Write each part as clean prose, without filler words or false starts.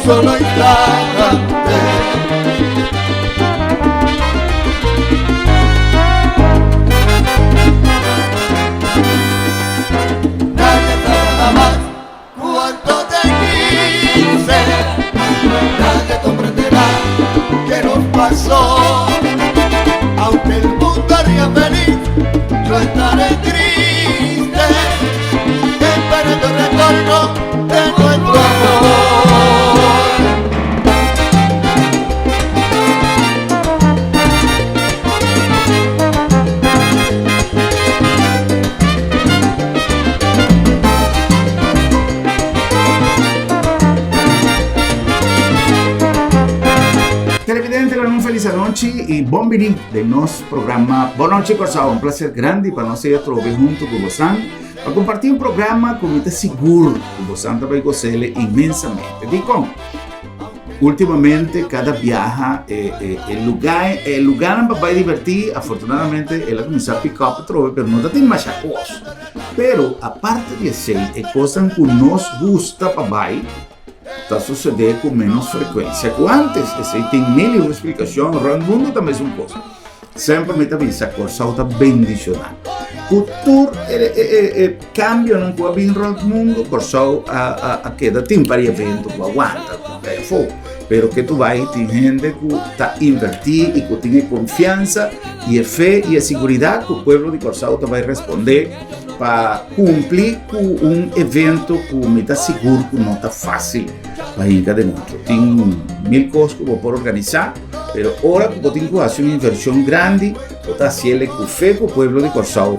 solo instante. Nadie sabrá más cuánto te quise, nadie comprenderá qué nos pasó. Aunque el mundo haría feliz, yo estaré triste, esperando el retorno de nuestro amor. Televidente, un feliz noche y bienvenido del nostro programa Boa Noite Corsao. Un placer grande para nós estar junto com você para compartir um programa com muito seguro que você vai gostar imensamente. Digo, ultimamente cada viaja el lugar para divertir, afortunadamente ela começou a pick up trove, pero não tem mais coisa. Pero aparte de isso, é coisa que nos gusta para está sucedendo com menos frequência que antes. Esse tem mil explicações, o mundo também é uma coisa. Sempre me avisa que Corsao está bem dicionado. Cultura cambia não com a bem no mundo, Corsao a queda tem para evento que aguanta, que é fogo. Pero que tu vai tem gente que está invertindo e que tem confiança e a fé e a segurança que o povo de Corsao vai responder para cumprir com evento que me está seguro que não está fácil para ir de novo. Tem mil coisas que eu posso organizar, mas agora que eu tenho que fazer uma inversão grande, eu estou fazendo com fé que o povo de Corsao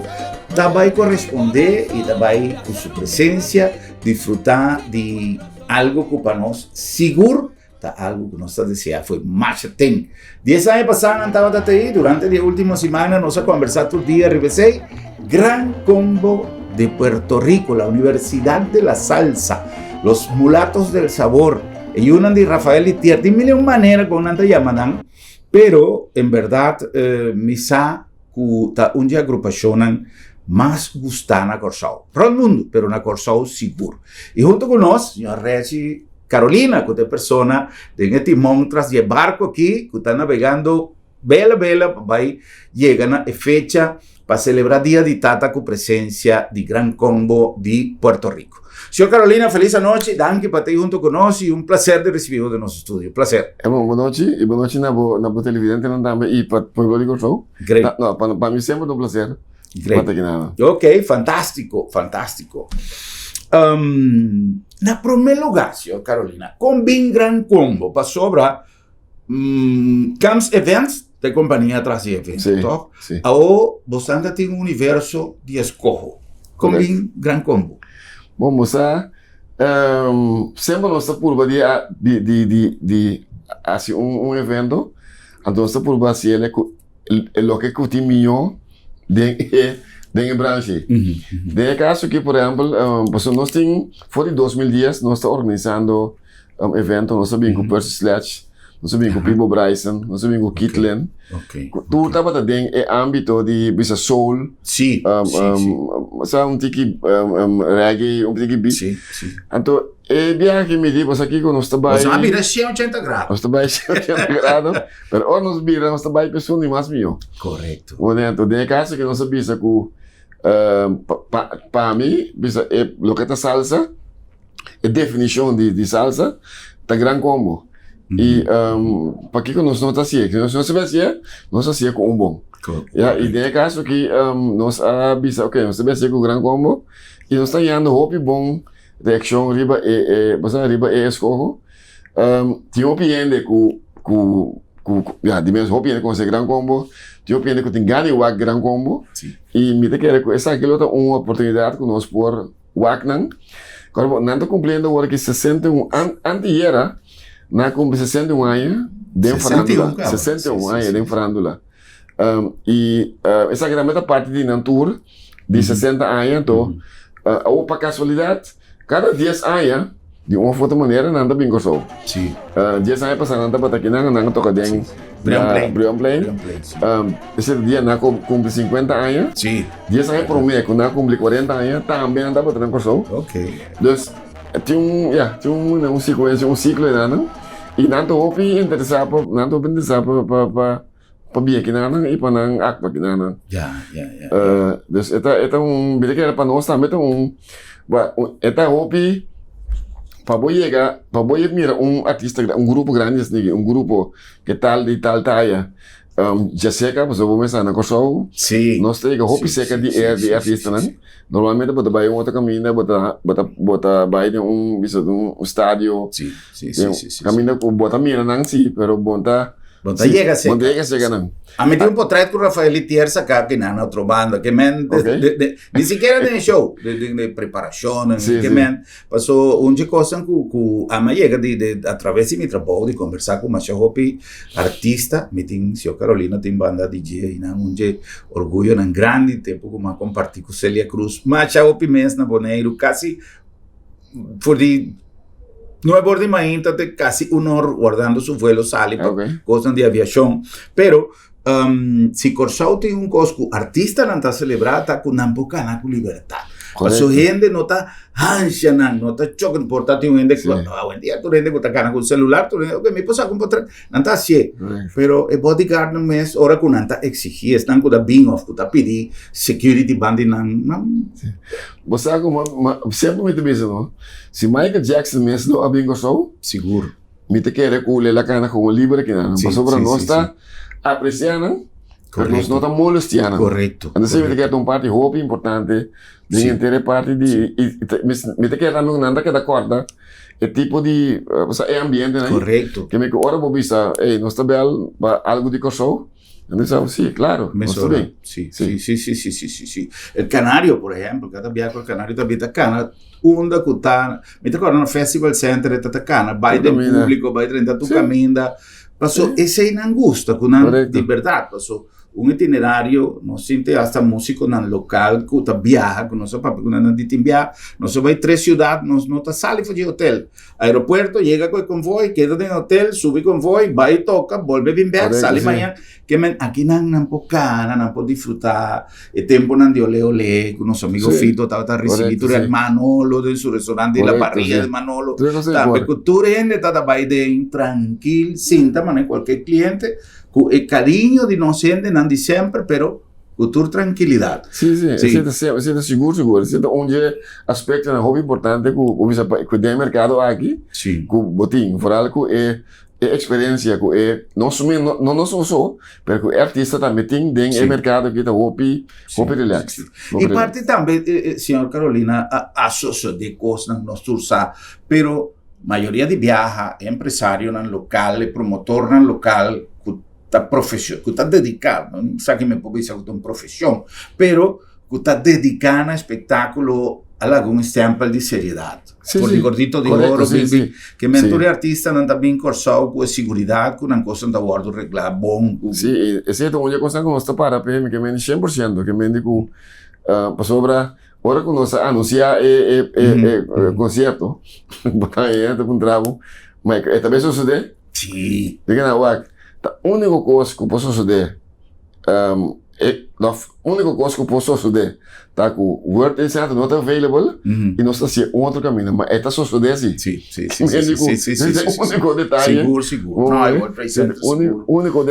vai corresponder e vai, com sua presença, desfrutar de algo que para nós seguro. Tá algo que nós deseamos foi mais tempo. 10 anos passados, estava até aí, durante a última semana, nós conversamos todo dia, revisei, Gran Combo de Puerto Rico, la Universidad de la Salsa, los Mulatos del Sabor, y una de Rafael Itier, de mil maneras con una llamadan, pero en verdad, misa que una agrupación más gustana a Corsao, todo el mundo, pero una Corsao seguro. Y junto con nosotros, señor Regi Carolina, que es persona de este timón tras de barco aquí, que está navegando vela, vai llegan a fecha para celebrar Día de Tata con presencia de Gran Combo de Puerto Rico. Señor Carolina, feliz noche, danke para estar junto con nosotros y un placer de recibirlo de nuestro estudio. Placer. Boa noite na televidente não também e para o povo de Corsao. Great. Não, para mim sempre um prazer. Great. Ok, fantástico. Na primeiro lugar, senhor Carolina, com bem Gran Combo, para sobrar Camps Events, de companhia atrás de eventos, sim. Ou você ainda tem um universo de escorro, com bem Gran Combo. Bom, moça, sempre nós estamos por de assim evento, então nós estamos por fazer o que custa melhor de branche. De caso que, por exemplo, nós temos, fora de 2000 dias, nós estamos organizando evento, nós estamos com Percy Sledge, nós estamos com Pibo Bryson, nós estamos com Kitlen. Tudo estava também em âmbito de bisa soul, sim. Tiki reggae, tiki beat. Sim. Então, viaje que me diz, você aqui nós estamos... Você vira 180 graus. Nós estamos 180 graus, mas ou nós vira, nós estamos pessoas de mais melhor. Correto. Então, de caso que nós sabemos que para mim, o que é salsa, a definição de salsa, é Gran Combo. E para que nós não fazemos? Nós não fazemos, nós fazemos com bom. E de caso que nós sabemos, nós fazemos com o Gran Combo, e nós estamos dando roupa bom, reação riba e escorro. Tinha uma opinião de menos roupa com esse Gran Combo, tinha uma opinião que tem ganho o Gran Combo, e me quer que essa aqui é uma oportunidade que nós por Wagner. Agora, não estou cumprindo agora que 61 antes-era, na cumpre 61 anos de farandula. 61 anos de farandula. E essa é a parte de Nantur, de 60 anos, então, ou para casualidade, cada 10 anos, de uma outra maneira, não está bem Corsao. Sim. 10 anos passando, não está para aqui, não toca bem. Brian Plain. Esse dia, não cumpre 50 anos. Sim. 10 anos por mês, quando não cumpre 40 anos, também não está para Corsao. Ok. Então, tinha sequência, ciclo não. E nanto hopi interessado para bia que não e para não acta que não. Ya. Dus eta bila que era para nós também eta hopi para boy mira artista, grupo grande assim, grupo que tal de tal talla. Jessica, pues vou começar na show. Sí. Nós temos hopi seca de artista, né? Normalmente bota vai outra caminha, bota vai de bisa de estádio. Sí. Caminha com bota mira não sim, pero bota Llega seca. Bota llega seca não. A mí un portrait con Rafael Itier acá que nada otro banda que men ni siquiera de show de preparación que men pasó un cosa que a mí llega de a través de mi trabajo de conversar con más hopi artista mi tin Sio Carolina tin banda DJ y un orgullo en grande tiempo como compartir con Celia Cruz más hopi mes na Boneiro casi por di no es por de casi un hora guardando su vuelo sale cosas de aviación pero si Corsau tiene un cosco artista no está celebrada está con un poco de libertad su gente no está ansia no está choque portátil gente buen día tu gente está con celular tu gente me pasa con portátil no está así pero el bodyguard no es ahora con anta exigir están con la bing off con la PD security band no você como sempre muito bem não se Michael Jackson mesmo a bingo show seguro me te quer reculer la cana como libre que não passou para nós está apreciando porque nós não está molestando correto então se me te quer um parte hope importante de inteira parte de me te quer dando nada que da corda é tipo de é ambiente né correto que me ora vou bisa nós está bel algo de show. Entonces, sí, claro. Sí. El Canario, por ejemplo, cada viaje al Canario también está cana. Unda Cutana. Me acuerdo en el Festival Center de Tatacana. Vai del público, vai de tu caminda. Pasó ese inangusta, con de verdad. Pasó un itinerario, no siente hasta músico en el local, que viaja, que no se papi, que no viaja, no se va a 3 ciudades, no te sale de hotel. Aeropuerto, llega con el convoy, queda en el hotel, sube convoy, va y toca, vuelve a viajar, sale mañana. Que aquí no pocana, no puedo disfrutar, el tiempo no de ole, con unos amigos Fito, estaba recibiendo el Manolo de su restaurante, la parrilla del Manolo. La cultura gente está de tranquilo, sin también cualquier cliente. El cariño de no sienten en diciembre, pero cultura tranquilidad. Sí. Siente seguro. Siente un aspecto muy importante que el mercado aquí, que botín, por algo experiencia, que no solo, pero que el artista también tiene el mercado que está muy relax. Y parte también, señor Carolina, asocio de cosas no sursa, pero mayoría de viaja, empresario en local, promotor en local, que está dedicado, no sé que me puedo decir que es una profesión, pero que está dedicado a espectáculo a algún estampa de seriedad. Por el gordito de oro, que mentor artista no está bien corsado con seguridad, con una cosa de guardo regla, bon. Sí, es cierto, una cosa como esta para que me 100%, que me digo, pasó ahora cuando se anuncia el concierto, botar un trago, mas esta vez sucede? Sí. Diga na a única coisa que posso suceder, a única coisa que posso suceder, tá com o Word e certo, não está available, e não está assim outro caminho, mas está só suceder assim. Sim. O único detalhe. Seguro. Não, eu vou trazer o único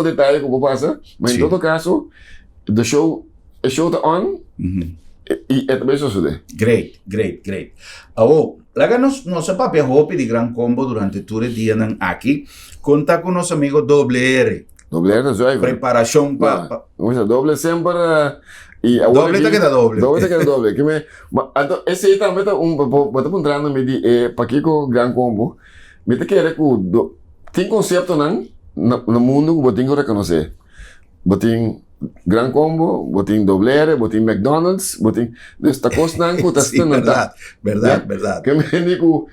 detalhe que eu vou passar, mas em todo caso, o show está on, e é também só suceder. Great. Laga nosso papel hopi de Gran Combo durante todo el día aquí. Conta con nuestros amigos WR. WR, joia. Preparação para. Doble sempre. Doble te queda doble. Doble te queda doble. Então, esse aí também tá entrando para aqui com Gran Combo. Me te quer que tem conceito no mundo que você tem que reconhecer. Você Gran Combo, botín doblere, botín McDonald's, botín de esta cosa sí, verdad. Que me digo,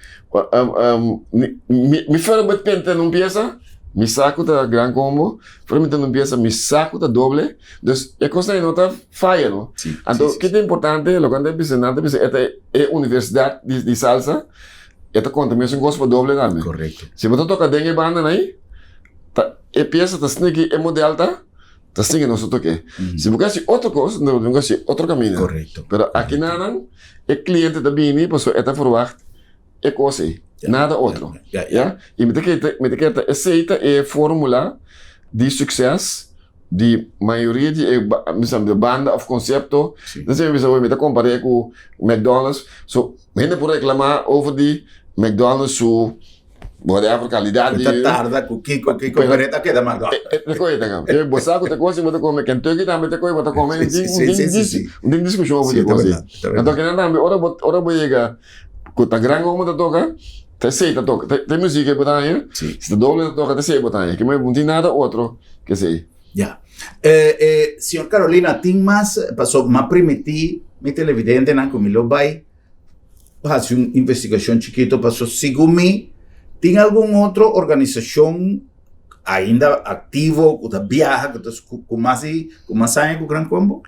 mi fuera pente não pieza, mi saco da Gran Combo, fuera não pieza, mi saco da doble, dus a cosa não tá falha, não? Então, o que é importante, lo que anda pensando, esta é universidade de salsa, esta conta mesmo gosto para doble também. Correto. Se você toca dengue banda aí, a peça tá sneaky é modelo tá Así que nosotros que, si buscas otra cosa, no buscas otro camino. Correcto. Pero aquí nada, el cliente también, pues, está verwacht, es cosa, nada otro. Ja. E met que aceita é fórmula de sucesso de maioria de banda of concepto. Sim. Dan zijn we zo met comparar com McDonald's. So, gente por reclamar over die McDonald's su whatever qualidade. Esta tarda, com Kiko Beretta queda mais dó. É coisa, cara. Eu vou saber que coisa, vou comer Kentucky, também tem coisa, vou comer tem discussão over die coisa. Então que não ora vou chegar com a grande como da toca. Tem toca, tem música botar aí. Se tá doble toca, tem botar aí. Que não tem nada outro que sei. Ya. Señor Carolina, ¿tin más pasó más primitivo, mi televidente, na como lo vai, hace una investigación chiquito, pasó Sigumi, ¿tin algún otro organización ainda activo, que viaja, que con más años con Gran Combo?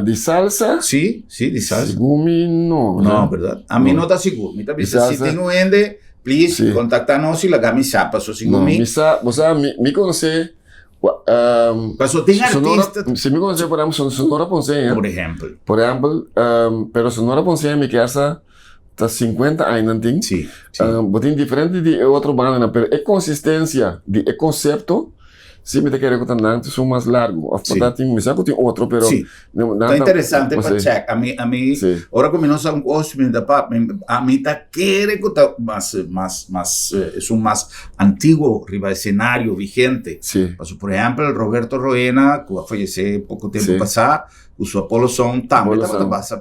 De salsa? Sí, de salsa. Gumi, no. No, ¿verdad? A mí no está seguro. Mi está si tengo ende, please, contactanos y la camisa pasó Sigumi. Você me conhece. Pasó, ¿tin artista? Se me conhece, por exemplo, Sonora Ponceña. Por ejemplo. Pero Sonora Ponceña, me casa está 50 anos, não tem? Sim. Botem diferente de outro banda, pero é consistência, é conceito. Sí, me te quiero contar antes, son más largo. Sí. Me saco de otro, pero... Sí. Está interesante para check. A mí sí. Ahora que me no son cosas, a mí está quiere contar más, es un más antiguo rival escenario vigente. Sí. Por ejemplo, el Roberto Roena, que falleció poco tiempo pasado, usó Apollo Sound también,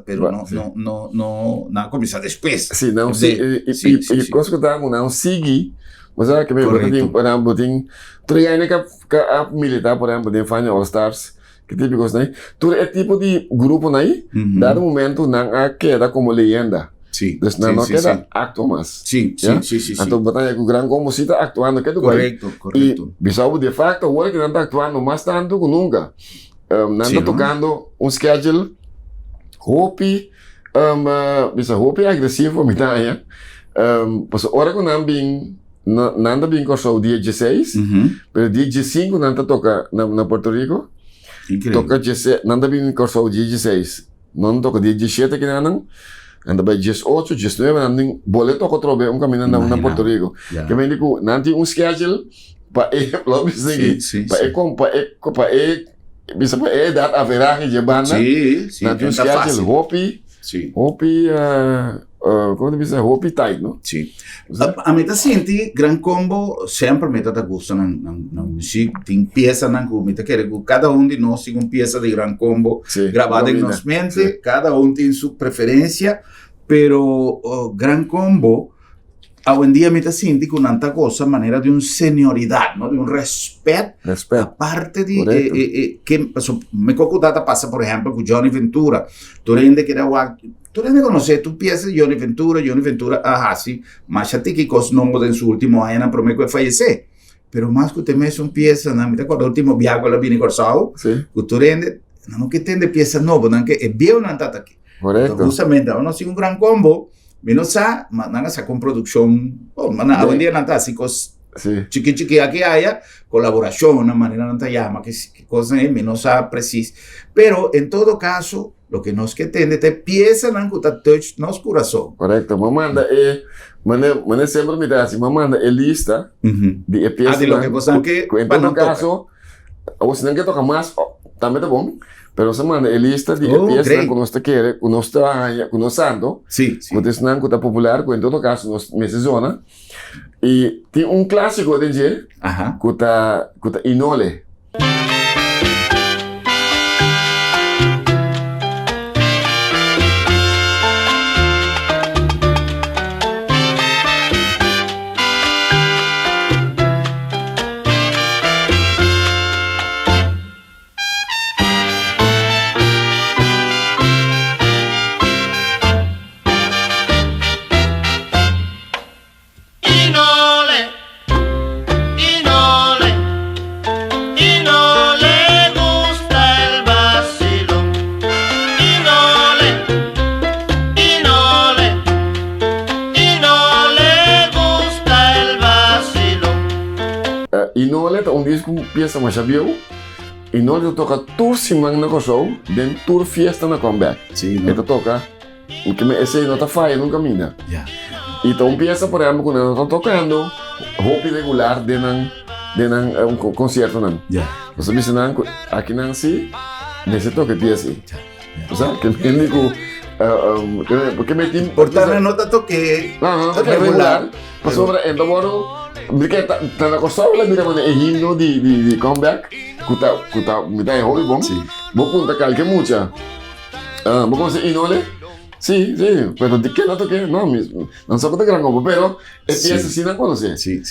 pero no, comienza después. Sí, no, y cosas que estaban, no, sigue. Mas que me botem, por exemplo, tem 3 anos que a militar, por exemplo, tem Fania All Stars, que típicos, né? Tudo é tipo de grupo, né? Dado momento, não queda como leyenda. Sim. Então, não queda acto mais. Sim. Então, botar aí com o grande como se está actuando, que é do correto. E, bisou, de facto, agora que não está actuando mais tanto que nunca. Não está tocando schedule, hope, hope é agressivo, me dá, né? Mas agora que não bem nanda bem corso dia 16, pero dia 15 nanda toca na Porto Rico. Incrível. Toca 16, nanda bem corso dia 16. Não toca dia 17 que não. Anda vai 18, 19 nanda boleto toca trobe caminho na Porto Rico. Que vem digo, nanti schedule para lobby seguir. Bisa dar a veragem de banda. Sim. Nanti schedule hopi. Sim. Hopi como dice, hopi tight, no? Sì. A me senti Gran Combo sempre me ta gusta na musica, tem pieza na que me ta quer cada de nós tem uma pieza de Gran Combo gravada em nossa mente, cada tem sua preferência, pero Gran Combo hoy en día me ta senti con tanta cosa manera de senioridad, ¿no? De respeto. Aparte de que me cocutata pasa por ejemplo con Johnny Ventura. Tú le conoces, tú piensas Johnny Ventura, sí, más a ti que cosas no en su último año, pero me que fallecer. Pero más que usted me es un pieza, ¿no? Me acuerdo el último viaje con la Vini Corsao, que tú rende, no que tiene pieza nueva, ¿no? Que es bien una tata aquí. Correcto. Justamente, uno sigue un Gran Combo, menos sa, nada sa con producción, hoy en día nada así cosas. Chiqui aquí haya colaboración, una manera no te llama, que cosa es menos precisa. Pero en todo caso, lo que nos que entiende, te piensa en que touch nos corazón. Correcto, mamanda mané siempre me da así, mamanda lista de piezas. De lo que cosa que en todo caso, o si no que toca más, también está bon. Pero se manda lista de piezas que usted quiere, que usted está usando. Sí. Que usted está popular, que en todo caso nos zona. Y tiene un clásico de ayer, que está Inole. Inole é um disco pieza mais chabio, e nós toca tour semana na show, den tour fiesta na comeback. Sim, Então toca, que esse não tá falha nunca mina. Yeah. Então empieza, por exemplo, quando nós estamos tocando, roupa regular de um concerto não. Yeah. Você me ensinar aqui não se nesse toque pieza. Sabe que me digo porque me tem Portanto, não tá toque. não toque regular. Passou para então agora porque tá na costa lá mira mano é himno de comeback. Kuta me dá hobby bom. Sim. Vou contar calque mucha. Vou conseguir inole. Sí, pero de qué no toqué, no, no se puede gran como, pero empieza sin conocer. Sí.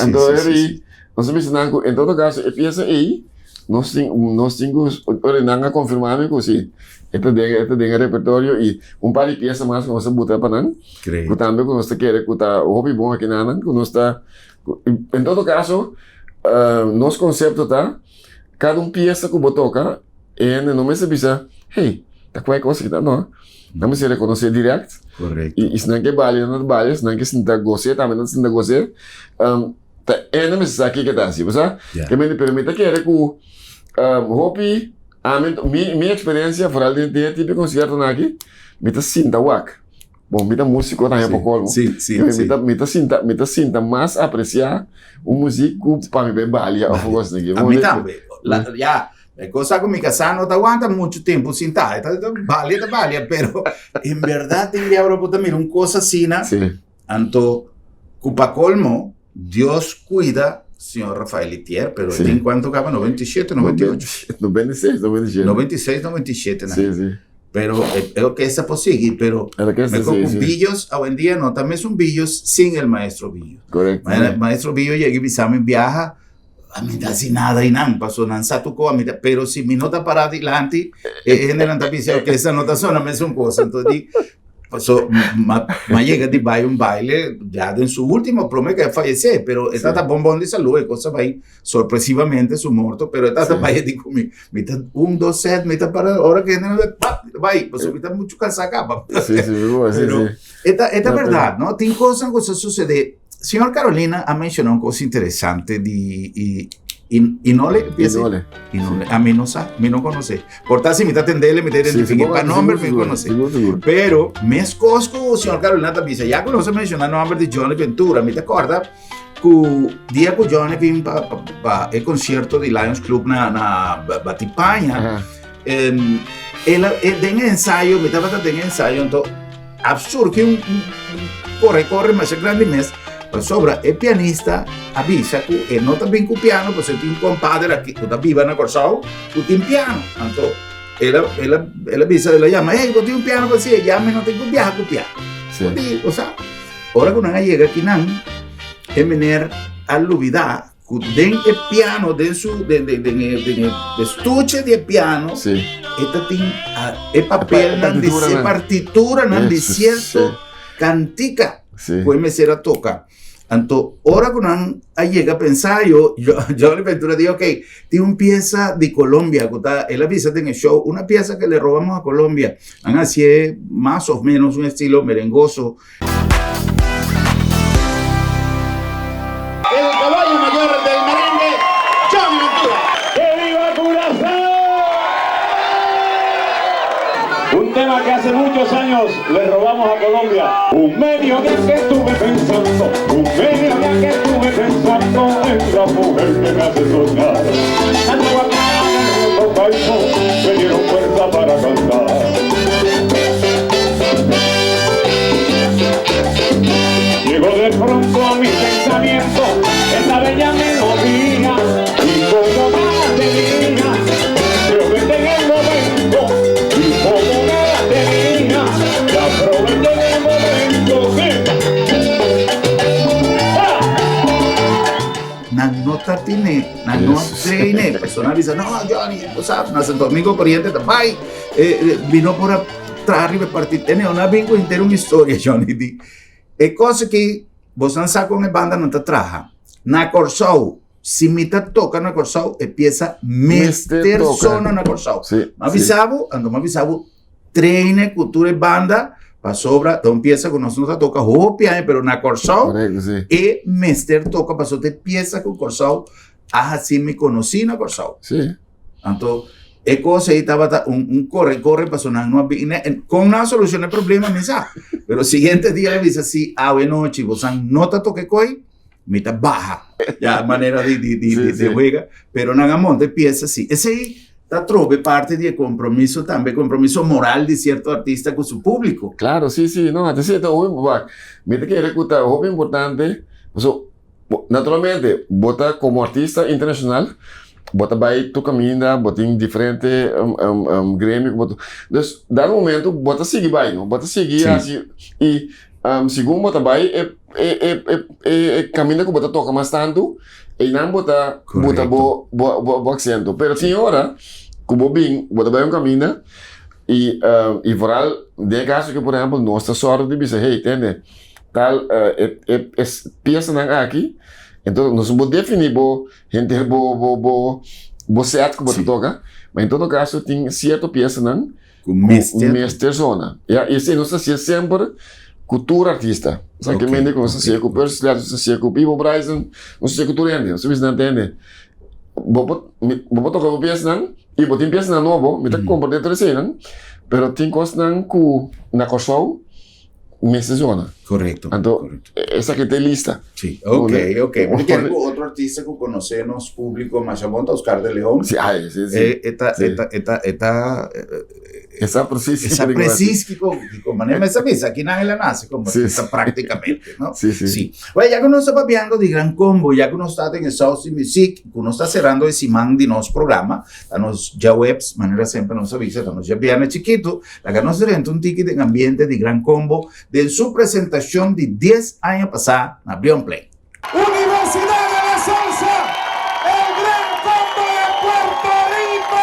Entonces, no se me dice en todo caso, empieza ahí, nos tengo, ordenan confirmarme que sí, este de repertorio y un par de piezas más que no se buta para nada, que también que no se quiere, que está hobby bon aquí nada, que no está, en todo caso, nos concepto está, cada pieza que vos toca, no me se dice, hey, está cualquier cosa que está, no. Não se reconhecer direto. Correto. E isso não é vale, não é vale, isso não é que se não gosta, também não se não gosta. Não me sabe que está assim, sabe? Que me permite que é com hobby, minha experiência fora de tipo concerto aqui, me tá sinta wak. Bom, me tá músico também para colmo. Sim. Me tá sinta mais apreciar o músico para me vale, eu gosto daqui. A mim também. Já cosa con mi casa no te aguanta mucho tiempo sin estar, vale, pero en verdad te ahora también un cosa así, anto cupa colmo, Dios cuida, señor Rafael Itier, pero en cuanto acaba 97, 98. 96, 97. Sí. Pero es que esa posible, pero Billos, hoy en día no, también son Billos sin el maestro Billos. Correcto. Maestro Billos llega y viaja, a mí casi nada y nada, pasó nanza tu cosa, pero si mi nota para adelante, generalmente dice que esa nota solamente son cosas, entonces pasó, ma llega de un baile, ya en su último promesa que falleció, pero esta está bombón de salud, y cosas ahí, sorpresivamente su muerto, pero esta está baile de conmigo, mitad 1, 2 set, mitad para ahora que generalmente, va ahí, pues mitad mucho casaca, pero esta verdad, ¿no? Tiene cosas sucede. Señor Carolina ha mencionado una cosa interesante y no le a mí no sabe, a mí no conoce. Por tal si me está atenderle, me está identificando para nombre, me conoce. Pero me escosco, señor Carolina también dice, ya conoce mencionar el nombre de Johnny Ventura, me te acuerdas que día que Johnny vino para el concierto de Lions Club na Batipaña, él en ensayo, me estaba en ensayo, entonces absurdo que un corre, más grande mes. Sobra, el pianista avisa que no está bien con piano, pues tiene un compadre aquí que está viva en el corsao, que tiene piano. Entonces, él avisa, le llama, hey, ¿tú tienes un piano? Pues sí, llame, no tengo viaje con piano. Sí. O sea, ahora que uno llega aquí, es venir a la novedad, que den el piano, den su, de estuche de piano, esta tiene el papel, de partitura, de cierto, cantica, pues me será toca. Entonces, ahora cuando llega a pensar, yo le Ventura digo, ok, tiene una pieza de Colombia, él avisa en el show, una pieza que le robamos a Colombia, así es más o menos un estilo merengoso. El caballo mayor del merengue, Johnny Ventura. ¡Que viva Curazao! Un tema que hace muchos años le robamos a Colombia. Un mediodía que estuve pensando, un mediodía que estuve pensando en la mujer que me hace soñar. Ando bacana en el tocaico, me dieron fuerza para cantar. Llegó de pronto a mi pensamiento esta bella melodía y como más tenía, pero que en el momento y como más tenía, la aproveché en el momento, nota tiene, nota tiene, persona dice, no, Johnny, o sea, en Santo Domingo Corriente, bye, vino por atrás arriba partir, tiene una bingo entera una historia, Johnny, e cose che vos non sa come banda non te traja. Na corsau, si mi te toca na corsau, empieza meter sono na corsau. Ma avisavo, ando ma avisavo, treine, cultura e banda, pa sobra, da empieza con nosotros toca hopia, pero na corsau, e mester toca, pa so te empieza con corsau, así me conocí na corsau. Sí. Entonces, es cosa ahí estaba un corre para sonar con una solución al problema, pero el siguiente día le dice así, bueno, chicos, no te toque coi, me te baja, ya manera de juega, pero Nagamonte empieza así. Ese ahí trove parte de compromiso, también compromiso moral de cierto artista con su público. Claro, sí, no, até sí, mira que reclutar es importante, naturalmente, bota como artista internacional, bota vai tu caminha, bota em diferente grêmio, bota. Então, dado momento, bota seguir vai, não? Bota seguir assim e segundo bota vai caminha que bota toca mais tanto e não bota bo acento. Pero tem hora que bota vai caminha e vooral de caso que por exemplo nossa sorte de dizer, hey, entende? Tal peça não aqui. Então, nós vamos definir gente certo que você toca, mas em todo caso tem certa peça não com mestre zona. E assim nós fazemos sempre cultura artista. Sabe que me nós fazemos com personalidade, nós fazemos com Pivo Bryson, nós fazemos cultura indígena. Você não entende? Vou tocar uma peça não e vou ter peça não novo, me tá comprando dentro assim não, pero tem coisa não com na corsão mestre zona. Correcto. Entonces, esa que te lista. Sí, ok. Porque hay otro artista que conocemos público, más monta Oscar de León. Sí. Esa precísico, manera esa pieza, aquí nadie la nace, como prácticamente, ¿no? Sí. Bueno, ya que uno está papeando de Gran Combo, ya que uno está en el South Music, que uno está cerrando el Simán de nos programa, danos ya webs, manera siempre nos avisa, danos ya viene chiquito, la que nos renta un ticket en ambiente de Gran Combo, de su presentación de 10 años pasada, en Brion Play. Universidad de la Salsa, el Gran Combo de Puerto Rico.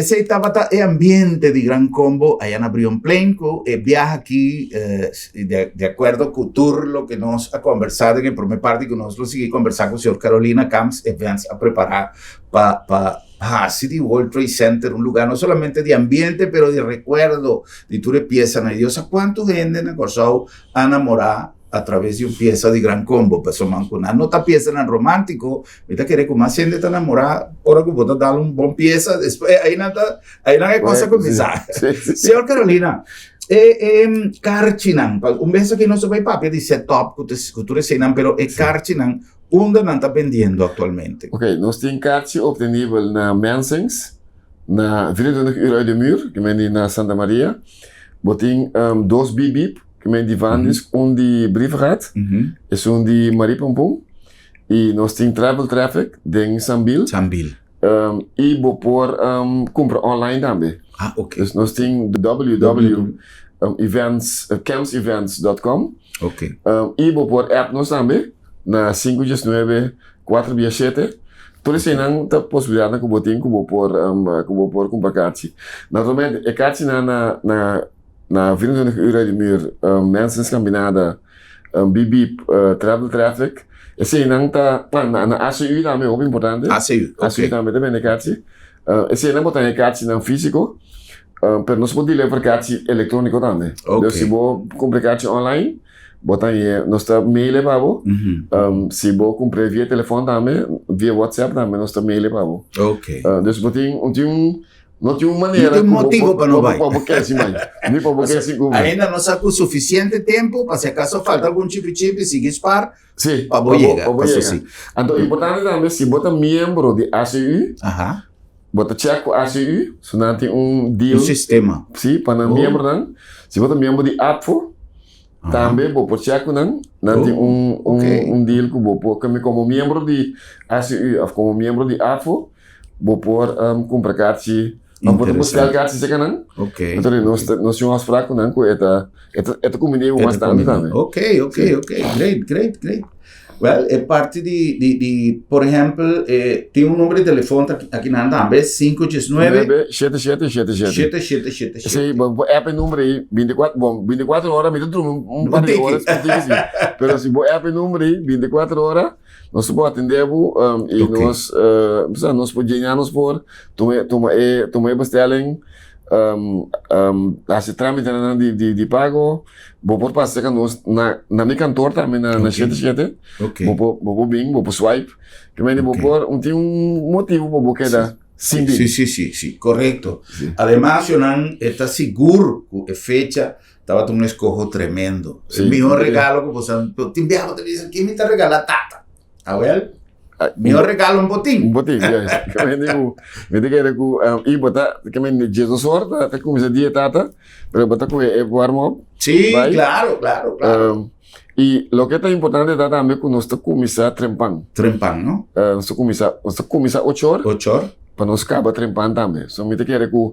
ese estaba el ambiente de Gran Combo allá en Brion Plain, que viaja aquí de acuerdo con tour lo que nos ha conversado en el primer parte que nos lo sigue conversando con el señor Carolina Camps Events a preparar para City World Trade Center, un lugar no solamente de ambiente, pero de recuerdo, de tu pieza, ¿no? Dios, ¿a cuánto gente en Corsao a enamorar a través de una pieza de Gran Combo? Pues man, con una nota pieza en romántico, ahorita quiere que más gente está enamorada, ahora que puedo dar un buen pieza, después ahí nada cosa comenzar. Señor Carolina, Carchinan, un beso que no se ve papi, dice top, que tú recién, pero Carchinan, ¿dónde no está vendiendo actualmente? Ok, nós temos kaartje op de nível na Mensings, na 24 uur uit de muur, que men na Santa Maria. We temos dois bibip, que men die van is, die brieven gaat, is die Maripompong. E nós temos Travel Traffic, de Sambil. Sambil. E vou por comprar online também. Ah, ok. Dus nós temos campsevents.com. Ok. E vou por app nós também. Na 569-467. Toda semana tem a possibilidade de que eu vou por comprar kaartje. Naturalmente, a kaartje na 24 uur uit de muur, mensen combinada, bibip, travel traffic. E semana na ACU também é muito importante. ACU, ok. ACU também tem kaartje. E semana botar a kaartje na físico, pero nós podemos levar kaartje eletrônico também. Ok. Dus se vou comprar kaartje online, botar aí, nós está mail para você. Se vou comprar via telefone também, via WhatsApp também, nós está mail para você. Ok. Dus não tem uma maneira. Não tem motivo para não vai. Para você assim, mãe. Nem para você assim como. Ainda não sabe o suficiente tempo para se acaso falta algum chip, seguir spar. Sim. Para você chegar. Então, importante também, se bota membro de ACU, bota check com ACU, se não tem deal. Sistema. Sim, para membro não. Se bota membro de APFO, também vou por check não tem deal que vou por como membro de ACU ou como membro de AFO vou por comprar kaartje vou buscar kaartje seca não. Ok. Então nós temos uma fraco não com eta combinei bastante também. Ok. Great. Well, é parte de por exemplo, tem número de telefone aqui na Andambe, 519-7777. Sim, o app número aí, 24 horas, me dá par de horas, pero se o app número aí, 24 horas, nós podemos atender e nós podemos por, tomar bestelling, fazer trâmite de pago, vou por passar na minha cantor também na 77, vou bem, vou swipe, que me vou por tem motivo para quedar sim. Sí, correcto. Sí. Además, Yonan está seguro que fecha estaba un escojo tremendo. Sí, el mejor regalo que pues te enviamos, te dicen, ¿quién me te regala tata? A ver. Mejor regalo un botín. Un botín, yes. Que me digo e botar, que me Jesus sorta, até como se dia tata, pero botar com warm-up. Sí, vai? Claro. E lo que é importante também que nós começar trempang. Trempang, não? Nós começar 8 horas. 8 horas. Para nós acabar trempang também. Só me te quer que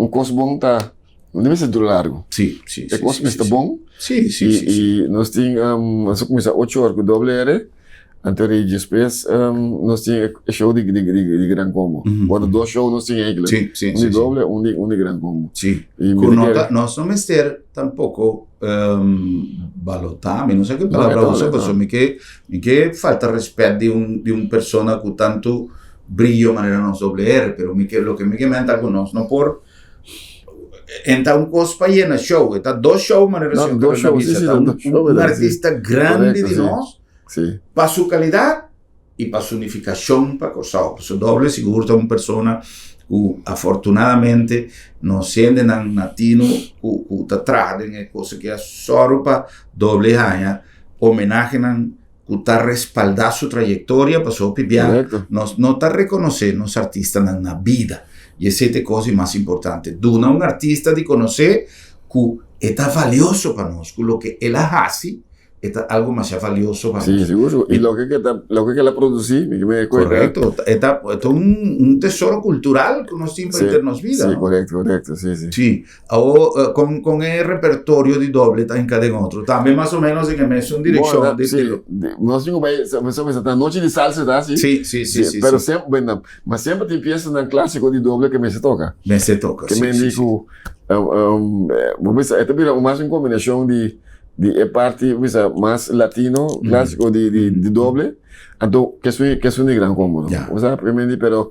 custo bom tá, não deve ser do largo. Sim. É custo está bom. Sim. E nós nós começar 8 horas com doble R. Anterior depois nós tínhamos show de Gran Combo. Quando 2 shows nós tínhamos eigenlijk. Sim. De doble, de Gran Combo. Sim. Nós não mister tampouco balotami, não sei que palavra usa, mas me que falta respeito de persona com tanto brillo maneira não doble R, pero lo que me comenta com nós não por então cospa llena show, está 2 shows maneira não 2 shows, um artista grande de nós. Sí. Para su calidad y para su unificación, para Corsao. Su doble seguro es una persona que afortunadamente no siente tan latino, que está traen cosas que solo para doble haya, homenajean, que está respaldar su trayectoria, para su pipián, no está reconociendo los artistas en la vida. Y esa es la cosa más importante. Duna un artista de conocer que está valioso para nosotros, lo que él hace, es algo más valioso para Sí, nosotros. seguro. Y lo que la producí, me recuerda. Correcto. Esto es un tesoro cultural que nos siempre Sí, nos vida. sí, ¿no? correcto, sí. Sì, con il repertorio di doble in cada outro. Também mais ou menos em que messo uma direção Bueno, de sí, estilo. nós tínhamos esta noche de salsa, ¿tá? Sí, Sì, pero sì. siempre, bueno, mas siempre te empieza en el clásico de doble que me se toca. Bem, você toca. Que Sì, me sì, digo, esta vira mais uma combinação de parte mais latino, clásico de doble, então que é um grande combo. Yeah. Pero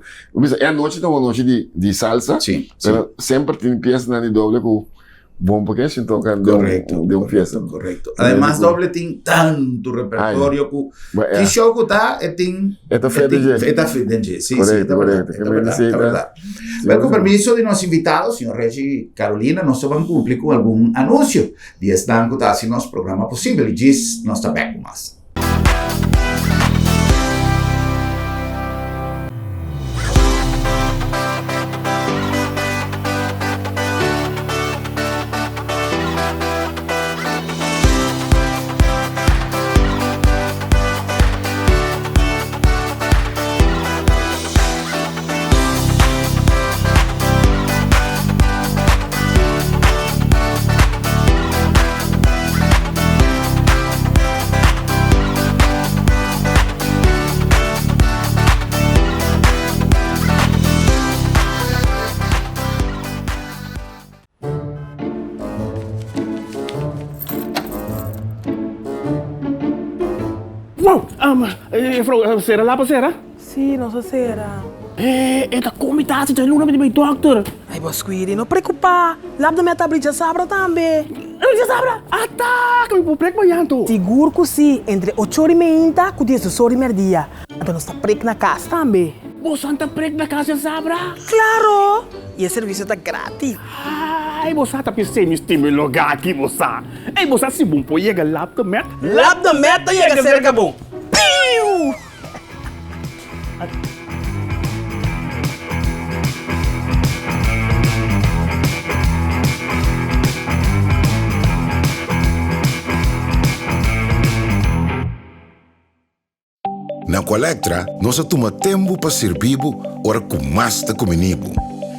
é a noite uma noite de salsa, Sì, sì. pero sempre te empieza na de doble com bom porque se toca de um fiesta. Correcto. Además, doble tem tanto repertório que show que tá e tem... Esta fede Sì, corretto. è verdade. Bem, com permisso de nosso invitado, senhor Regi Carolina, nós vamos cumprir com algum anúncio de estar que tá assim nosso programa possível e diz nós também com mais. Wow, será lá para será? Sì, non so se era. Esta comitação tem luna de meu doctor. Ai, Bosquiri, não preocupa. Labda minha tablita sabra também. Ele já sabe, ataca me por banhando. Seguro que sim, entre 8h30 e 10h dia. Então nós está preto na casa também. Você anda preto na casa sabra? Claro! E o serviço está grátis. Ai, você está pensando em este meu lugar aqui, você. Ei, você se bom pode chegar lá também. Labda meta e a cerca bom. Piu! Na Colectra, nós tomamos tempo para servir ora com mais de comunibo.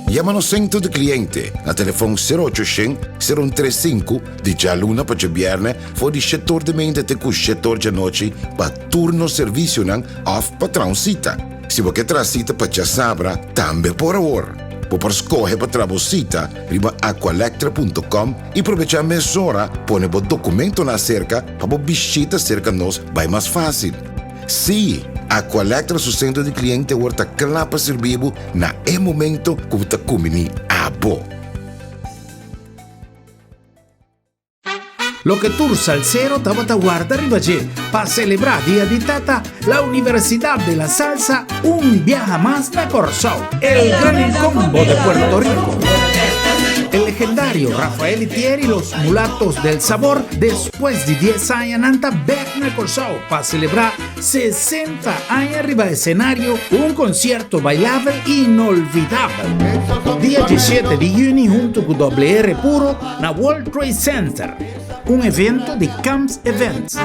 Llama no centro de cliente na telefone 0800-035 de jaluna para viernes for de setor de mente até com setor de noite para turno serviço não off patrão cita. Se você traz cita para já sabra, também por hora. Por escolher para trabalhar, riba aqualectra.com e aproveitar a mesura, põe o documento na cerca para visita cerca nós vai mais fácil. Sim, a Colectra su centro de cliente horta clapa servibo na e momento que você comini a bo. Lo que Tour Salsero Tabata Guarda Ribagé para celebrar Día de Tata, la Universidad de la Salsa, un viaje más na Corsao, el gran combo de Puerto Rico. El legendario Rafael Itieri y los mulatos del sabor, después de 10 años en Anta Berna Corsao, para celebrar 60 años arriba de escenario, un concierto bailable inolvidable. Día 17 de junio junto con WR Puro na World Trade Center, un evento de Camps Events.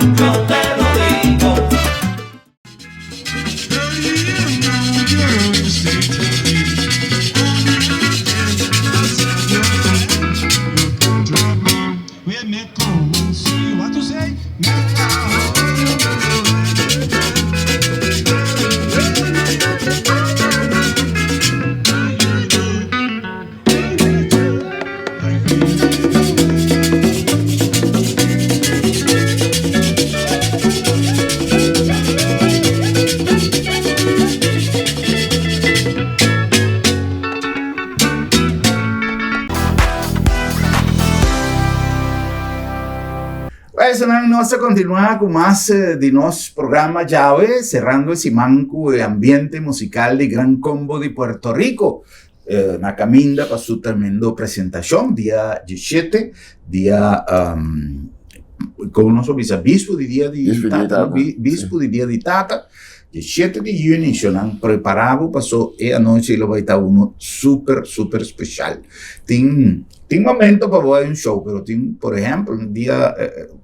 Vamos a continuar con más de nuestro programa Llave, cerrando ese manco de ambiente musical de Gran Combo de Puerto Rico. Na caminda para su tremendo presentación, día 17, día con nuestro bispo de día de Tata, bispo de día de Tata, 17 de junho, nós preparamos passou e a noite ele vai estar super especial. Tem momento para ver um show, mas tem, por exemplo,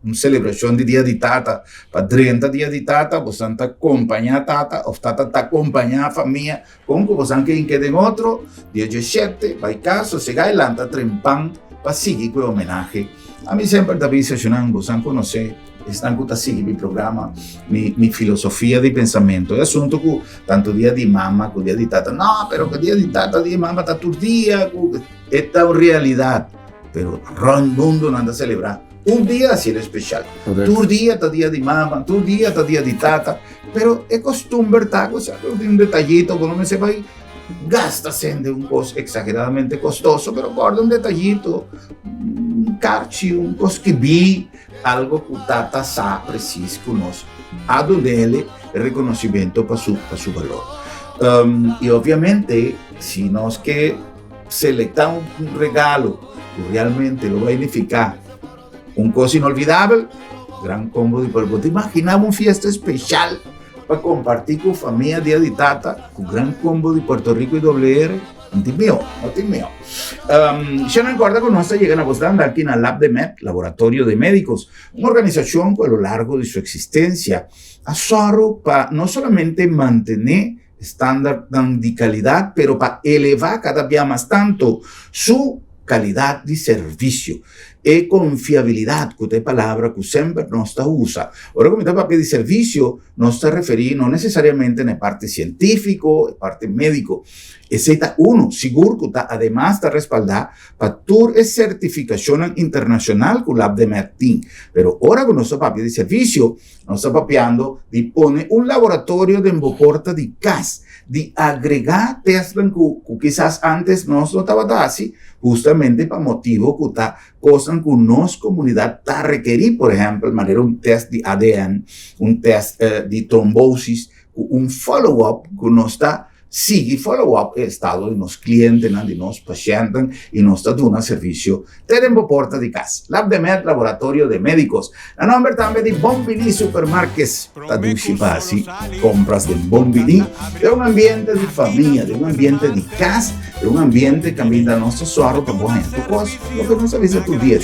uma celebração de dia de Tata, para 30 dias de Tata, você está acompanhando Tata, ou Tata está acompanhando a família, como que você quer que tem outro, dia 17, vai casa, se vai lá, está trempando, para seguir com a homenagem. A mim sempre está pensando, você conhece, estão que seguir o programa, minha filosofia de pensamento. É assunto que tanto dia de mama, com dia de Tata, não, pero que dia de Tata, dia de mama, está todo dia, esta é a realidade, pero o mundo não anda a celebrar. Dia assim é especial. Todo dia está dia de mama, todo dia está dia de Tata, pero é costume, tá? Tem um detallito, quando você vai, gasta sendo um costo exageradamente costoso, pero guarda um detallito, um carchi, um cosquibi, algo que o Tata sabe preciso que nós dado nele reconhecimento para seu valor. E obviamente, se nós que seletar um regalo que realmente lo vai ficar coisa inolvidável, Gran Combo de Puerto Rico. Imaginava uma festa especial para compartir com a família dia de Tata, com o Gran Combo de Puerto Rico e WR. Não tem meu. Já não acorda que nós chegando a gostar aqui na Lab de Med, Laboratório de Médicos, uma organização que a lo largo de sua existência ha sorro para não somente manter estándar de calidad, pero para elevar cada vez más tanto su calidad de servicio e confiabilidad, que es palabra que siempre no está usa. Ahora, como está papel de servicio, no está referido no necesariamente en la parte científico, en parte médico. Ese está uno, seguro que está, además está respaldado para toda certificación internacional con Lab de Martín. Pero ahora con nuestro papel de servicio, nos está papeando de poner un laboratorio de emboporta de gas, de agregar test que quizás antes no estaba así, justamente para motivo que está cosas que nuestra comunidad está requerir, por ejemplo, de manera un test de ADN, un test de trombosis, un follow-up que nos está sigue follow-up estado de los clientes, de los pacientes y nos está dando servicio de emboporta de casa. Lab de Med, Laboratorio de Médicos. La nombre también de Bombini Supermarkets. Traduce para así, compras de Bombini, de un ambiente de familia, de un ambiente de casa, de un ambiente que brinda nuestro suaro para poner tu cosa, lo que nos avisa tu día.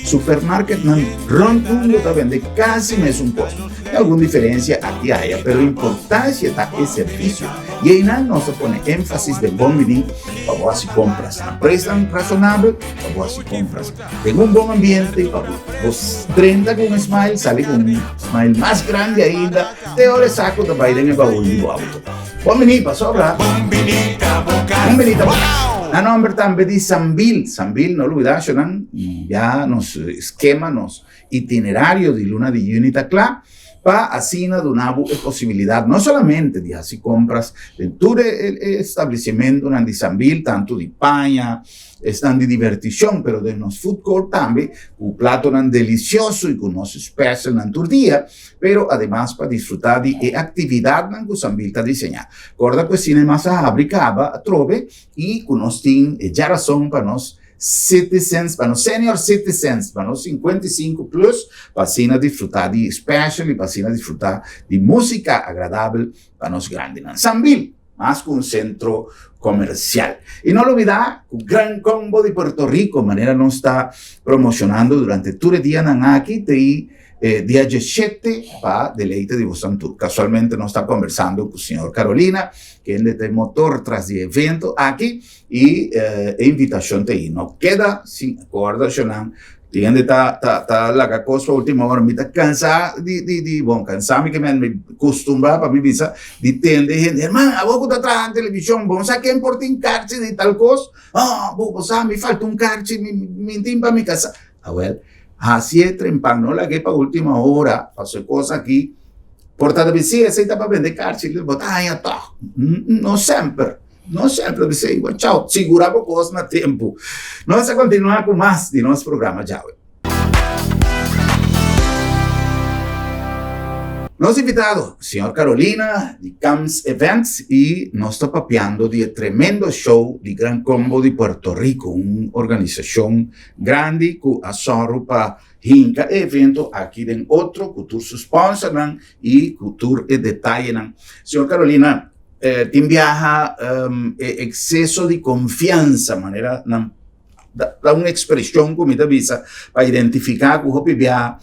Supermarket no rontundo también de casi no es un costo. Hay alguna diferencia aquí hay, pero la importancia está el servicio. Y ahí nos pone énfasis de Bombini para vos si compras a precio razonable, para vos si compras en un buen ambiente, para vos 30 con un smile, sale con un smile más grande ainda, te ahora saco de baile en el baúl de tu auto. Bombini pasó ahora. Bombini a nombre también de Sambil, no olvides, ya nos esquema, nos itinerario de luna de unita claro, para así dar una posibilidad, no solamente de así compras de todo el establecimiento de Sambil, tanto de paña, están de diversión, pero de los food court también, un plato tan delicioso y con unos special en tu día, pero además para disfrutar de actividad que Sambil está diseñada. Corda cocina más abricaba, trove, y con unos ya razón para nos citizens, para los senior citizens, para los 55 plus, para así disfrutar de special y para así disfrutar de música agradable para los grandes. Sambil, más que un centro comercial. Y no lo olvidar, el Gran Combo de Puerto Rico, de manera no está promocionando durante todo el día aquí, día 17 para deleite de Bosantur. Casualmente no está conversando con el señor Carolina, que es el motor tras el evento aquí, y invitación de ir. No queda sin acuerdo, tiene está la cosa a última hora, me está cansado cansado que me acostumbra para mi visa, de tende gente, hermano, a vos que está atrás en televisión, vamos a que importa un carche de tal cosa, vos me falta un carche, me timba mi casa. Well, así es trempan, no la que para última hora, pasó cosa aquí, portada de sí, esa está para vender carche, botella, no siempre. No sempre dice igual. Chao, seguramos cosas a tiempo. Vamos a continuar con más de nuestro programa. Chao. Nos invitado, señor Carolina, de CAMS Events, y nos está papeando de tremendo show de Gran Combo de Puerto Rico, una organización grande que assorbe para hinca evento aquí en otro, cultura su sponsor y cultura e detalle. Señor Carolina, tiene viaja exceso de confianza, manera da una expresión como te avisa para identificar que hopi viaja.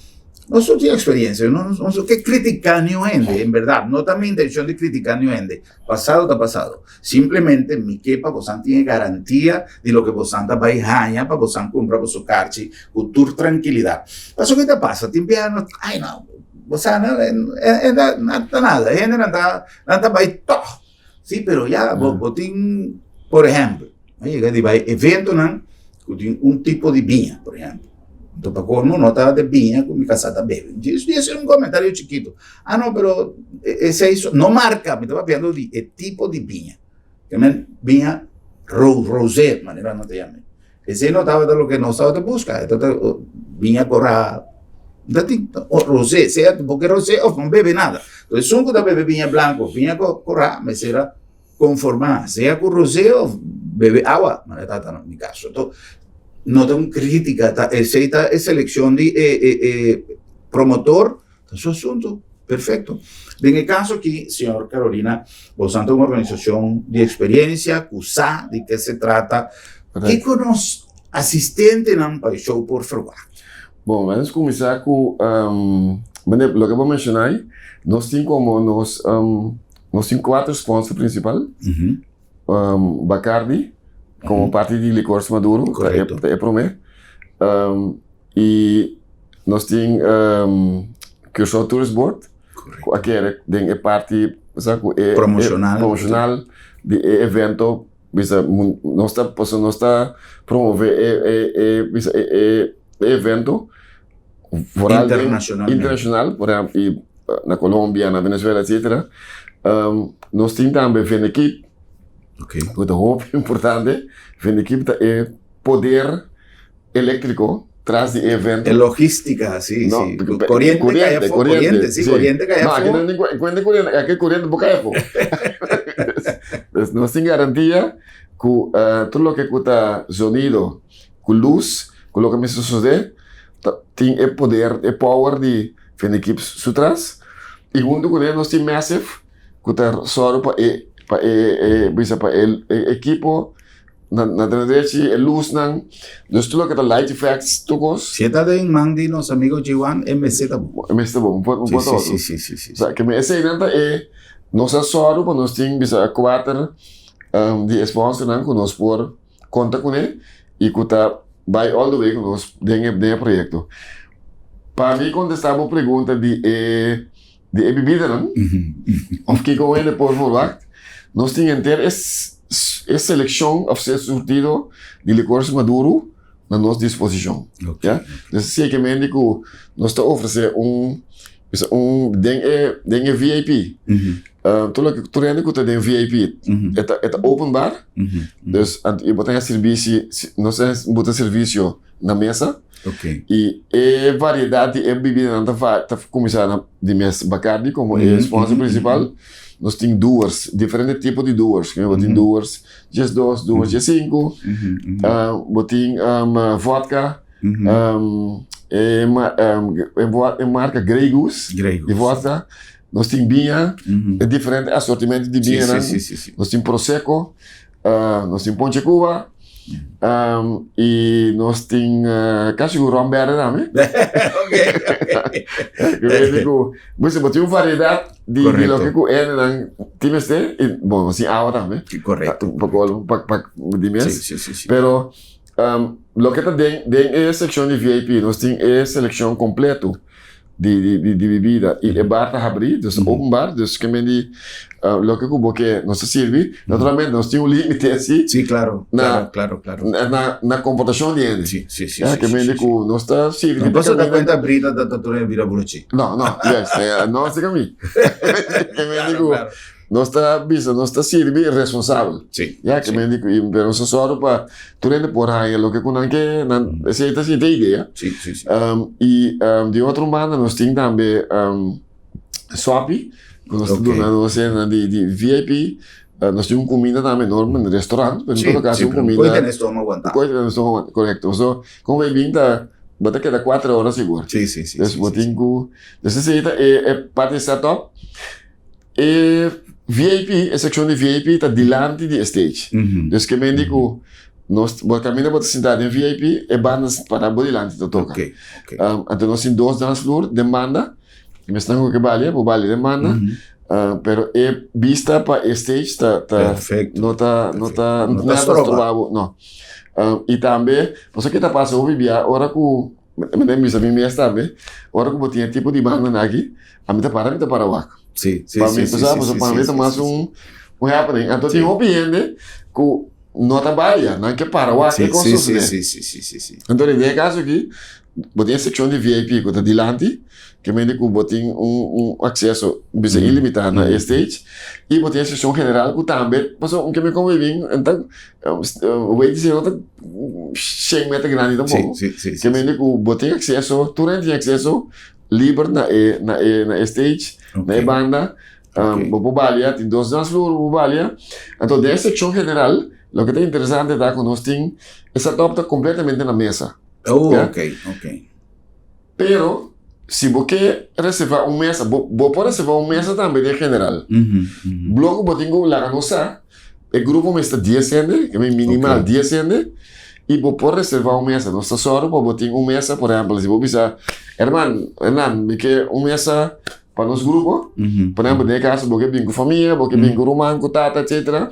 No soy experiencia, no soy que criticar ni ende, en verdad, no tengo intención de criticar ni ende. Pasado está pasado. Simplemente mi quepa vos tiene garantía de lo que vos anda va a para vos comprar vos carchi, con tu tranquilidad. Paso que te pasa, te envían, ay no, vos nada, nada va todo. Sí, pero ya, vos tienes, por ejemplo, llega de evento, un tipo de viña, por ejemplo. Entonces, para colmo, no estaba de viña con mi casata bebe. Eso es un comentario chiquito. Ah, no, pero ese hizo, no marca, me estaba pidiendo el tipo de viña. Que me viña rosé, manera no te llame. Ese no estaba de lo que no estaba de busca. Entonces, viña corra, o rosé, sea porque rosé o no bebe nada. Entonces, un que bebe viña blanco, viña corra, me será conformar, sea con rosé o bebe agua, manera no, en mi caso. Entonces, no tengo crítica, esta selección de promotor, es su asunto, perfecto. En el caso aquí, señor Carolina, vos ante una organización de experiencia, CUSA, de qué se trata, ¿qué conoce asistente para el show, por favor? Bom, vamos começar com lo que eu vou mencionar aí. Nós temos como nós temos 4 sponsors principais. Bacardi, como parte de licores Maduro, é promê. E nós temos Curaçao Tourist Board, que é parte promocional de evento. Nós está promover evento internacional, por exemplo, na Colômbia, na Venezuela, etc. Nós temos também a equipe. Muito roupa importante, vem a equipe é poder elétrico traz de evento. É logística, sim, no, sim. Corriente cae fogo. Não, aqui não é corriente, aqui é corriente boca é fogo. Nós temos garantia que tudo o que custa sonido, com luz, com o que me sucede, tem poder, power de vem a equipe sutras. E junto com ele nós temos Massive, que está só para equipo na verdade luz não dus tudo que light effects tocos se está em mandi nos amigos G1 MZ bom sim que me esse evento é nossa soro para nós tem bisa 4 de sponsor não que nós por conta com ele e que tá by all the way com nós de projeto para mim contestar a pergunta de bebida não of que com ele por favor nós temos que ter essa seleção of ser surtido de licores Maduro na nossa disposição. Okay. Então, se que me indico, nós estamos oferecendo den VIP. Tudo que tu ainda que tem VIP, é open bar. Então, e botar serviço, nós botar serviço na mesa. E a variedade de bebida não está começando de mesa Bacardi como é sponsor principal. Nós temos duas, diferentes tipos de duas. Nós temos duas, GS2, duas, G5. Temos vodka, marca Grey Goose, de vodka. Nós temos vinha, é diferente assortimento de vinha. Nós temos Prosecco, nós temos Ponche Cuba. E nós temos Cacho Rombera também. Eu digo, você tem uma variedade de lo que é na timeste, bom, assim agora também. Correto. Para de mês. Pero lo que está dentro é seção de VIP, nós temos a seleção completa de bebida e é bar para abrir, então open bar, então que me di lo que cubo que nos sirve, naturalmente nós temos limite assim. Sim, claro. Claro. Na comportação de ele. Sim. Que me di que nós está sirve. Não posso dar conta abrida da doutora vira bolochi. Não, não é caminho. Que me digo, nós está sirve responsável. Sim. Que me digo, pero só só para tu rende por aí, lo que com que na aceita sim tem ideia. Sim. E de outra maneira nós temos também Swapi, nós Ok. temos cena de VIP, nós temos comida também enorme no restaurante, mas em todo caso pero comida... puede tener estómago aguantado. Coisa que nós estamos correto. So, como vai vir, bota que dá 4 horas seguro. Sí, sí, sí. Dus sí, wat sí. tenho, dessa seita é parte de setup. E VIP, a seção de VIP está delante de stage. Ujú. Dus que me digo, nós caminhamos para sentar em VIP e bandas para delante da toca. Ok, ok. Então nós temos 2 dance floor de banda, que me estão com que vale, por vale de banda, Ujú. pero é vista para stage tá Perfecto. não tá Não tá nada estroba. estrobado, não. E também, você que está passando o dia, hora que me tem visto a mim mesmo também, hora que eu tinha tipo de banda aqui, a mim tá para o ar. Sí, sí, Para sí, mim, sí, sabe, sí, para sí, mim sí, tá mais sí, um happening. Então tem um ambiente que não trabalha, não é que para o ar que sí, sí, sí, consome. sí, sí, sí, sí, sí. Então, nesse caso aqui, eu tenho a seção de VIP que está delante, que me digo, eu tenho acesso ilimitado na stage, e eu tenho a seção general que também, mas o que me convém, então, o way de ser outra 100 metros grande também. Sí, sí, sí, Que me digo, eu tenho acesso, tu não tem acesso livre na stage, na Ok. banda, Ok. vou balia, tem 2 dance floor, vou balia. Então, dessa seção general, o que é interessante é que nós temos essa top está completamente na mesa. Oh, Yeah. ok, ok. Pero, se você reservar uma mesa, você pode reservar uma mesa também de general. Ujú, ujú. Logo, você tem que lá nossa, o grupo está 10 gente, que é minimal Ok. 10 gente, e você pode reservar uma mesa. Nossa sorte, você tem uma mesa, por exemplo, se você pensar, Hernan, me quer uma mesa para nosso grupo, Ujú. por exemplo, de casa, você vem com família, você vem com irmão, com tata, etc.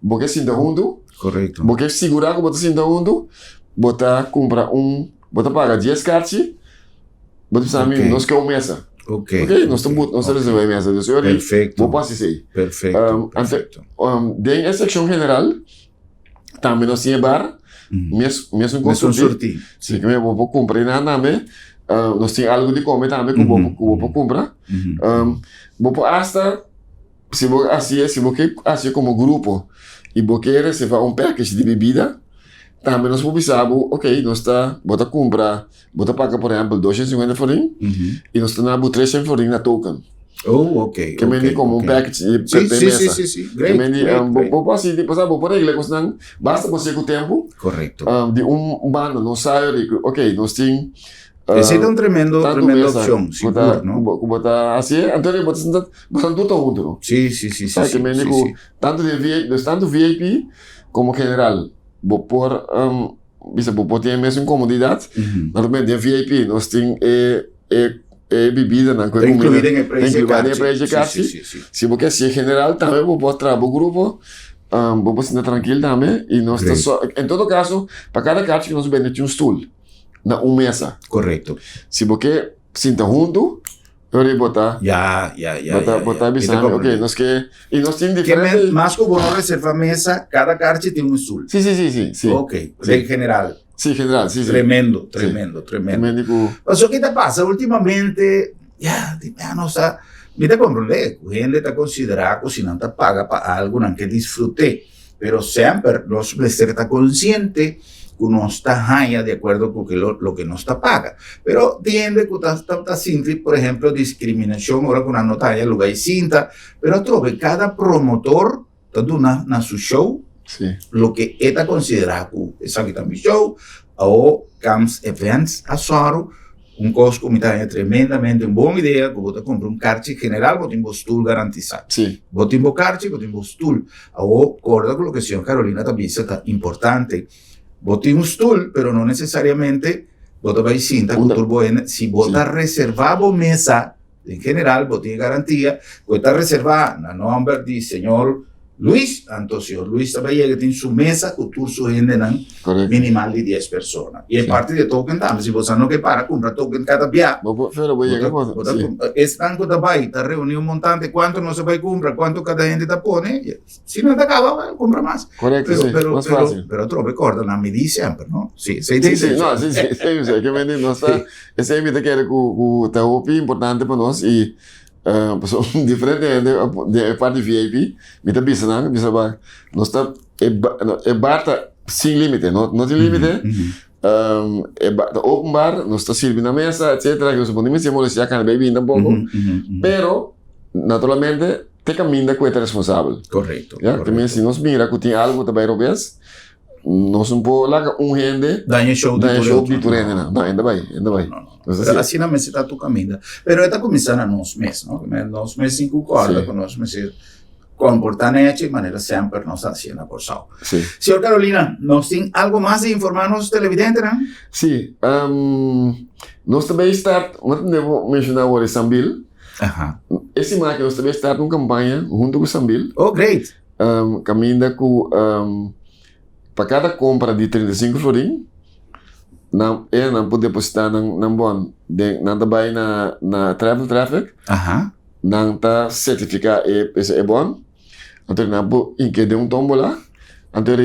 Você senta junto, Correcto. você segurar que você senta junto, você compra você paga 10 cartas, você precisa Ok. nós quer uma mesa. Ok. Ok, nós estamos reservando a mesa do senhor. Perfecto. Vou passar isso aí. Perfecto, perfecto. Dentro da secção general, também nós temos bar, Ujú. mesmo Me son consulti. surti. Sim, que eu vou comprar nada também. Nós temos algo de comer também que eu vou comprar. Ujú. Vou hasta, se você assim como grupo, e você reservar package de bebida, também nós vamos pensar, ok, nós bota comprar, bota pagar, por exemplo, 250 forinhos, Ujú. e nós temos 300 forinhos na token. Oh, ok. Que me ok, como ok. package de Sí, sí, mesa. sí, sí, sí. Que Great, me great, great. vou assim, tipo, sabe, por aí, basta você com o tempo, Correcto. de banda, não sai, ok, nós temos... Ese es un tremenda mesa, opción, seguro, ¿no? Bota assim, então bota tudo junto, não? Sí, sí, sí, sí. Sabe que sí, me sí, digo, sí. tanto VIP como general, vou pôr, vou ter mesmo comodidade, Ujú. normalmente de VIP nós temos bebida, não? Está incluido en el precio de incluída Carchi. em preço de Sí, Carchi. sí, sí, sí. Se você ser general, também vou mostrar para o grupo, vou sentar tranquilo também, e nós Great. só, em todo caso, para cada carta que nós vendemos um stool, na mesa. Correcto. Se você senta junto, eu vou botar, Ya, ya, ya. botar avisando, ok, nós que, e nós temos Que diferentes... más como no reserva mesa, cada carchi tiene un azul. Sim. Ok, Sí. en general. Sim, general, sim. Tremendo, tremendo, tremendo. Também digo, Pero ¿qué te pasa? Últimamente, ya, no sé, me te comprende, gente está considerada si no te paga para algo que disfrute, pero siempre los ser está consciente que no está haya de acuerdo con que lo que no está paga. Pero tiende que está simple, por ejemplo, discriminación, ahora con una nota ya lugar y cinta, pero trove cada promotor, tanto na su show, sim. lo que está considerado essa aqui também show ou Camps Events a Soro costo que é tremendamente uma boa ideia que você compra kart general, você tem stool garantizado. Sim. Você tem kart, você tem stool. Ou concorda com o que a senhora Carolina também está importante. Você tem stool, mas não necessariamente você vai sentar com turbo. Se você reservar a mesa, em geral, você tem garantia. Você está reservado na nome de senhor Luis, entonces señor Luis Tabayega que tiene su mesa con su gente minimal de 10 personas. Y es parte de token también. Si vos no que para comprar token cada día, es tanto de está reunión montante, cuánto no se va a comprar, cuánto cada gente te pone. Si no te acaba, compra más. Correcto, pero otro recuerda, la medida siempre, ¿no? Sí, sí, no, sí, que me dice, no está, ese invite que era que importante para nosotros y diferente de parte de VIP, me está pensando, não está, barta sem limite, não tem limite, open bar, não está servindo na mesa, etc. Que você pode me dizer, já can beber um pouco, pero naturalmente, te camina que é responsável. Correcto. Ya, correcto. também se nós mira que tem algo também robês, nós não pode lá gente Daña show de da show de turno. turene, não, ainda vai. No. Entonces, Pero así na mesa está tu caminho. Pero esta começando nos meses, ¿no? Nos meses 5 corda, Sí. con nos meses comportamiento de manera sempre nos haciendo na Corsao. sí. Senhor Carolina, nos tem algo mais de informarnos televidentes, não? Sí, nós também está, não devo mencionar o Sambil. Ajá. Esse máquina nós também está numa campanha junto com o Sambil, Oh, great. caminha com para cada compra de 35 florim, não pode depositar na bom, não também na travel traffic, Ajá. não tá certificar é bom, então não pode incluir tombola, então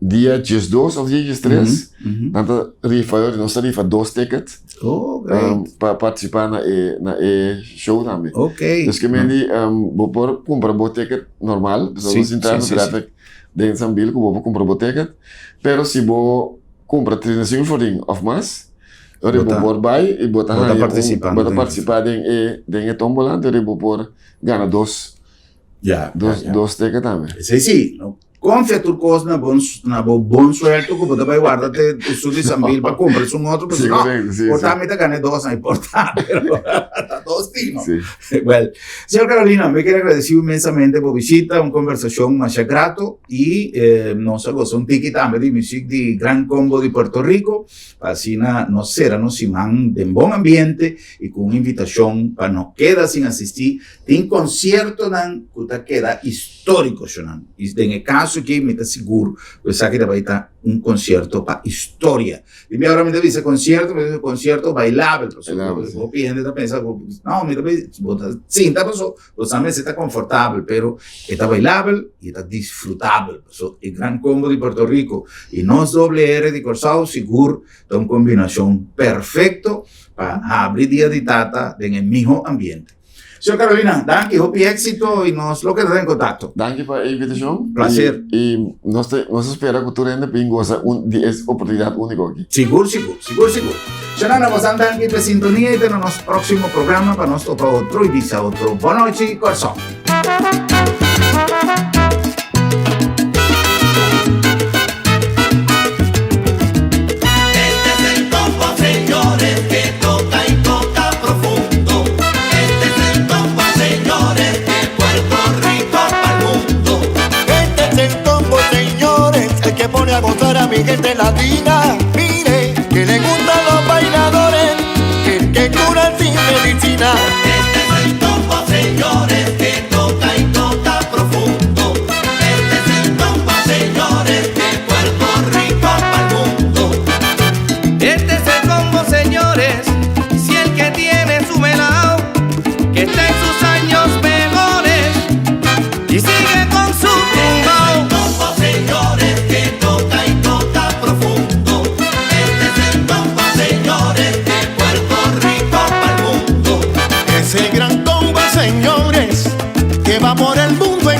dia 12 ou dia 13, então rifa 2 tickets. Oh, great. para participar na show também. Ok. Dus que me vou por comprar o ticket normal, Sim, se entrar no sim, traffic de Sambil, que vou comprar o ticket, pero se vou comprar 35 florim of mais, eu vou por vai e vou participar de tombola, então eu vou por ganhar dois tickets também. Sim, sim. Confia turcos na bom sueldo, que você vai guardar o sul de Sambil para comprar um outro, porque não, portamente ganha 2, não importa, pero 2 tino. Well, señor Carolina, me quiero agradecer inmensamente por visita, una conversación más grato y nos gozó un tiki también de música de Gran Combo de Puerto Rico, así nos será nos siman de buen ambiente y con una invitación para no quedar sin asistir de un concierto que queda histórico, y en el caso que me está seguro, pues aquí va a estar un concierto para historia. Y ahora me dice concierto bailable, vos piensas, pensas, no, mira, sí, pues también está confortable, pero está bailable y está disfrutable. El Gran Combo de Puerto Rico y nos WR de Corsao seguro da una combinación perfecta para abrir día de tata en el mismo ambiente. Señor Carolina, danke, hope éxito y nos lo quedará en contacto. Danke por la invitación. Placer. Y nos espera que tú rende pingosa de esta oportunidad única aquí. Seguro. Senana, vos andan aquí de sintonía y tenemos próximo programa para nos topa otro y dice otro. Buenas noches, Corsao. Pone a gozar a mi gente latina. Mire, que le gustan los bailadores, que curan sin medicina. Este es el combo, señores, que toca y toca profundo. Este es el combo, señores, de Puerto Rico para el mundo. Este es el combo, señores, si el que tiene su melao, que está en sus años mejores y sigue con su tumbao. Ese gran combo, señores, que va por el mundo